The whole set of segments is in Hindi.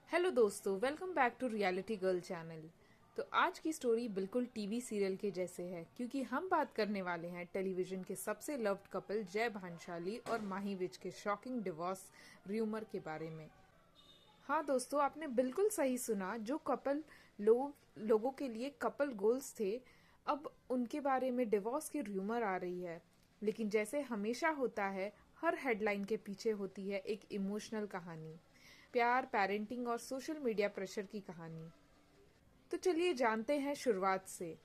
हेलो दोस्तों, welcome back to reality girl channel. तो आज की स्टोरी बिल्कुल टीवी सीरियल के जैसे है, क्योंकि हम बात करने वाले हैं टेलीविजन के सबसे लव्ड कपल जय भांसाली और माही विज के शॉकिंग डिवोर्स र्यूमर के बारे में। हाँ दोस्तों, आपने बिल्कुल सही सुना। जो कपल लोगों के लिए कपल गोल्स थे, अब उनके बारे में डिवोर्स की र्यूमर आ रही है। लेकिन जैसे हमेशा होता है, हर हेडलाइन के पीछे होती है एक इमोशनल कहानी, प्यार, पेरेंटिंग और सोशल मीडिया प्रेशर की कहानी। तो चलिए जानते हैं शुरुआत से।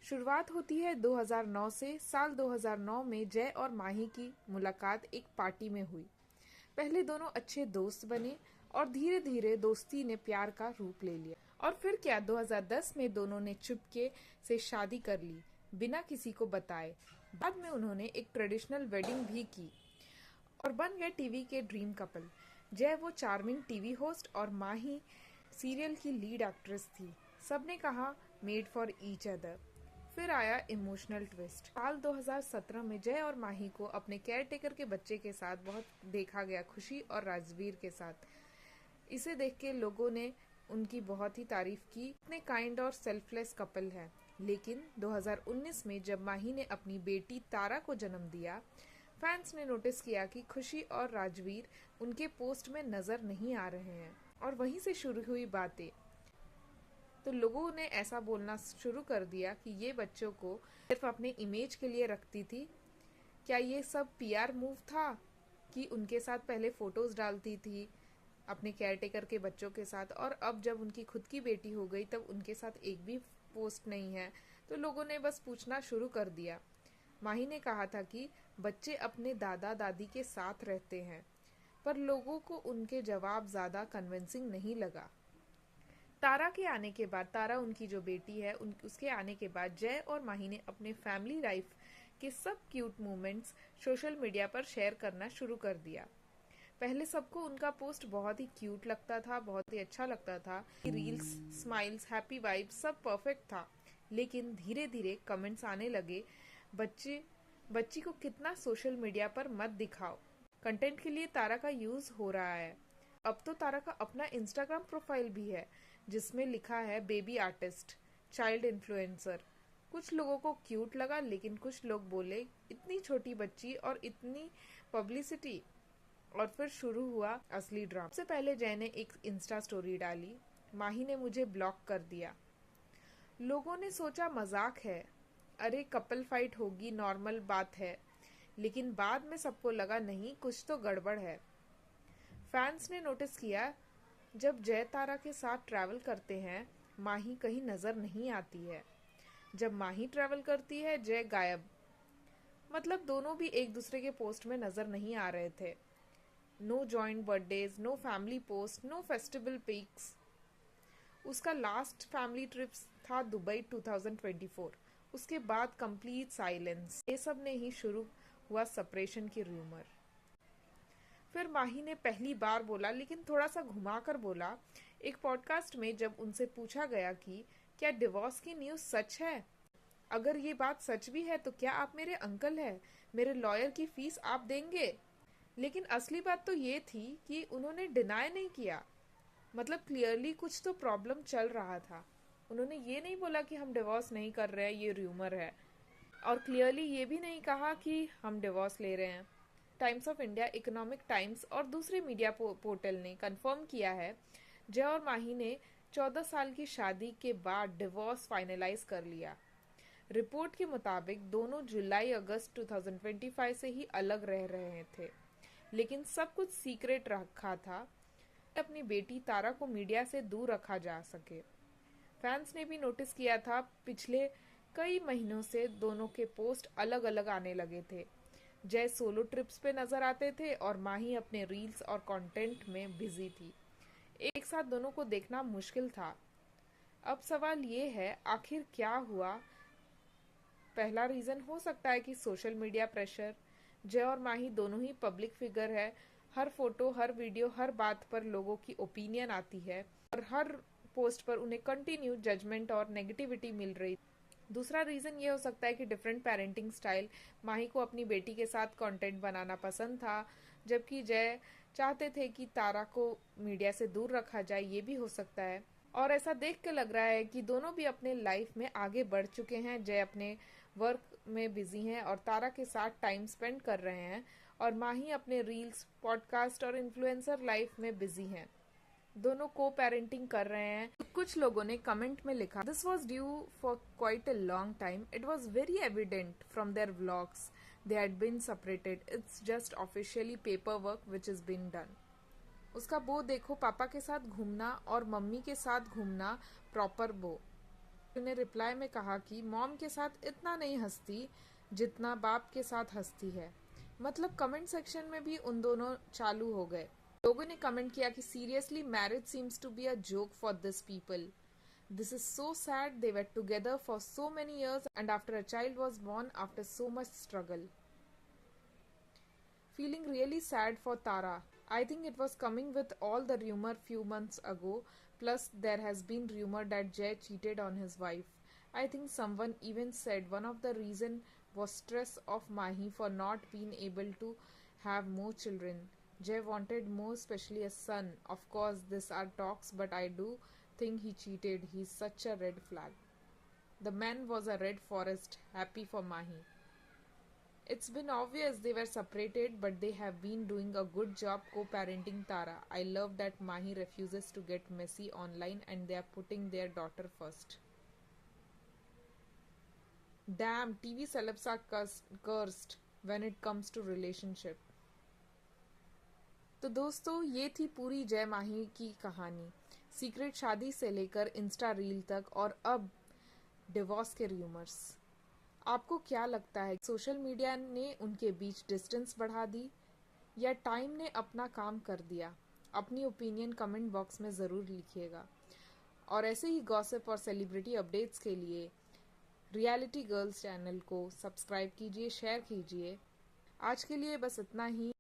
शुरुआत होती है 2009 से। साल 2009 में जय और माही की मुलाकात एक पार्टी में हुई। पहले दोनों अच्छे दोस्त बने और धीरे धीरे दोस्ती ने प्यार का रूप ले लिया। और फिर क्या, 2010 में दोनों ने चुपके से शादी कर ली, बिना किसी को बताए। बाद में उन्होंने एक ट्रेडिशनल वेडिंग भी की और बन गए टीवी के ड्रीम कपल। जय वो चार्मिंग टीवी होस्ट और माही सीरियल की लीड एक्ट्रेस थी। सबने कहा मेड फॉर ईच अदर। फिर आया इमोशनल ट्विस्ट। साल 2017 में जय और माही को अपने केयरटेकर के बच्चे के साथ बहुत देखा गया, खुशी और राजवीर के साथ। इसे देख के लोगों ने उनकी बहुत ही तारीफ की। इतने काइंड और सेल्फलेस कपल है। लेकिन 2019 में जब माही ने अपनी बेटी तारा को जन्म दिया, फैंस ने नोटिस किया कि खुशी और राजवीर उनके पोस्ट में नजर नहीं आ रहे हैं। और वहीं से शुरू हुई बातें। तो लोगों ने ऐसा बोलना शुरू कर दिया कि ये बच्चों को सिर्फ अपने इमेज के लिए रखती थी। क्या ये सब पीआर मूव था कि उनके साथ पहले फोटोज डालती थी अपने केयरटेकर के बच्चों के साथ, और अब जब उनकी खुद की बेटी हो गई तब उनके साथ एक भी पोस्ट नहीं है। तो लोगों ने बस पूछना शुरू कर दिया। माही ने कहा था कि बच्चे अपने दादा दादी के साथ रहते हैं, पर लोगों को उनके जवाब ज्यादा कन्विंसिंग नहीं लगा। तारा के आने के बाद, तारा उनकी जो बेटी है, उसके आने के बाद जय और माही ने अपने फैमिली लाइफ के सब क्यूट मोमेंट्स सोशल मीडिया पर शेयर करना शुरू कर दिया। पहले सबको उनका पोस्ट बहुत ही क्यूट लगता था, बहुत ही अच्छा लगता था। रील्स, स्माइल्स, हैप्पी वाइब्स सब परफेक्ट था। लेकिन धीरे धीरे कमेंट्स आने लगे, बच्ची को कितना सोशल मीडिया पर मत दिखाओ। कंटेंट के लिए तारा का यूज हो रहा है। अब तो तारा का अपना इंस्टाग्राम प्रोफाइल भी है, जिसमें लिखा है बेबी आर्टिस्ट, चाइल्ड इन्फ्लुएंसर। कुछ लोगों को क्यूट लगा, लेकिन कुछ लोग बोले इतनी छोटी बच्ची और इतनी पब्लिसिटी। और फिर शुरू हुआ असली ड्रामा। सबसे पहले जय ने एक इंस्टा स्टोरी डाली, माही ने मुझे ब्लॉक कर दिया। लोगों ने सोचा मजाक है, अरे कपल फाइट होगी, नॉर्मल बात है। लेकिन बाद में सबको लगा नहीं, कुछ तो गड़बड़ है। फैंस ने नोटिस किया, जब जय तारा के साथ ट्रैवल करते हैं, माही कहीं नजर नहीं आती है। जब माही ट्रैवल करती है, जय गायब। मतलब दोनों भी एक दूसरे के पोस्ट में नजर नहीं आ रहे थे। No joint birthdays, no family post, no festival pics. उसका लास्ट फैमिली ट्रिप था दुबई 2024। उसके बाद कंप्लीट साइलेंस। ये सब ने ही शुरू हुआ सेपरेशन की रूमर। फिर माही ने पहली बार बोला, लेकिन थोड़ा सा घुमाकर बोला, एक पॉडकास्ट में जब उनसे पूछा गया कि क्या डिवोर्स की न्यूज सच है, अगर ये बात सच भी है तो क्या आप मेरे अंकल हैं, मेरे लॉयर की फीस आप देंगे। लेकिन असली बात तो ये थी कि उन्होंने डिनाई नहीं किया। मतलब क्लियरली कुछ तो प्रॉब्लम चल रहा था। उन्होंने ये नहीं बोला कि हम डिवोर्स नहीं कर रहे हैं, ये र्यूमर है। और क्लियरली ये भी नहीं कहा कि हम डिवोर्स ले रहे हैं। Times of India, economic times और दूसरे मीडिया पोर्टल ने कंफर्म किया है, जय और माही ने 14 साल की शादी के बाद डिवोर्स फाइनलाइज कर लिया। रिपोर्ट के मुताबिक दोनों जुलाई अगस्त 2025 से ही अलग रह रहे थे, लेकिन सब कुछ सीक्रेट रखा था, अपनी बेटी तारा को मीडिया से दूर रखा जा सके। फैंस ने भी नोटिस किया था, पिछले कई महीनों से दोनों के पोस्ट अलग अलग आने लगे थे। जय सोलो ट्रिप्स पे नजर आते थे और माही अपने रील्स और कंटेंट में बिजी थी। एक साथ दोनों को देखना मुश्किल था। अब सवाल ये है, आखिर क्या हुआ। पहला रीजन हो सकता है कि सोशल मीडिया प्रेशर। जय और माही दोनों ही पब्लिक फिगर है। हर फोटो, हर वीडियो, हर बात पर लोगों की ओपिनियन आती है और हर पोस्ट पर उन्हें कंटिन्यू जजमेंट और नेगेटिविटी मिल रही। दूसरा रीजन ये हो सकता है कि डिफरेंट पेरेंटिंग स्टाइल। माही को अपनी बेटी के साथ कंटेंट बनाना पसंद था, जबकि जय चाहते थे कि तारा को मीडिया से दूर रखा जाए, ये भी हो सकता है। और ऐसा देख के लग रहा है कि दोनों भी अपने लाइफ में आगे बढ़ चुके हैं। जय अपने वर्क में बिजी हैं और तारा के साथ टाइम स्पेंड कर रहे हैं, और माही अपने रील्स, पॉडकास्ट और इन्फ्लुएंसर लाइफ में बिजी हैं। दोनों को पेरेंटिंग कर रहे हैं। कुछ लोगों ने कमेंट में लिखा, this was due for quite a long time, it was very evident from their vlogs they had been separated, it's just officially paper work which is been done. उसका बो देखो, पापा के साथ घूमना और मम्मी के साथ घूमना प्रॉपर बो। ने रिप्लाई में कहा कि मॉम के साथ इतना नहीं हंसती जितना बाप के साथ हंसती है। मतलब कमेंट सेक्शन में भी उन दोनों चालू हो गए। लोगों ने कमेंट किया कि seriously marriage seems to be a joke for this people, this is so sad, they were together for so many years and after a child was born after so much struggle. Feeling really sad for Tara. I think it was coming with all the rumor few months ago, plus there has been rumor that Jay cheated on his wife. I think someone even said one of the reason was stress of Mahi for not being able to have more children. Jay wanted more, especially a son. Of course, these are talks, but I do think he cheated. He's such a red flag. The man was a red forest, happy for Mahi. It's been obvious they were separated, but they have been doing a good job co-parenting Tara. I love that Mahi refuses to get messy online and they are putting their daughter first. Damn, TV celebs are cursed when it comes to relationship. तो दोस्तों, ये थी पूरी जय माही की कहानी। सीक्रेट शादी से लेकर इंस्टा रील तक और अब डिवोर्स के रूमर्स। आपको क्या लगता है, सोशल मीडिया ने उनके बीच डिस्टेंस बढ़ा दी या टाइम ने अपना काम कर दिया? अपनी ओपिनियन कमेंट बॉक्स में ज़रूर लिखिएगा। और ऐसे ही गॉसिप और सेलिब्रिटी अपडेट्स के लिए रियलिटी गर्ल्स चैनल को सब्सक्राइब कीजिए, शेयर कीजिए। आज के लिए बस इतना ही।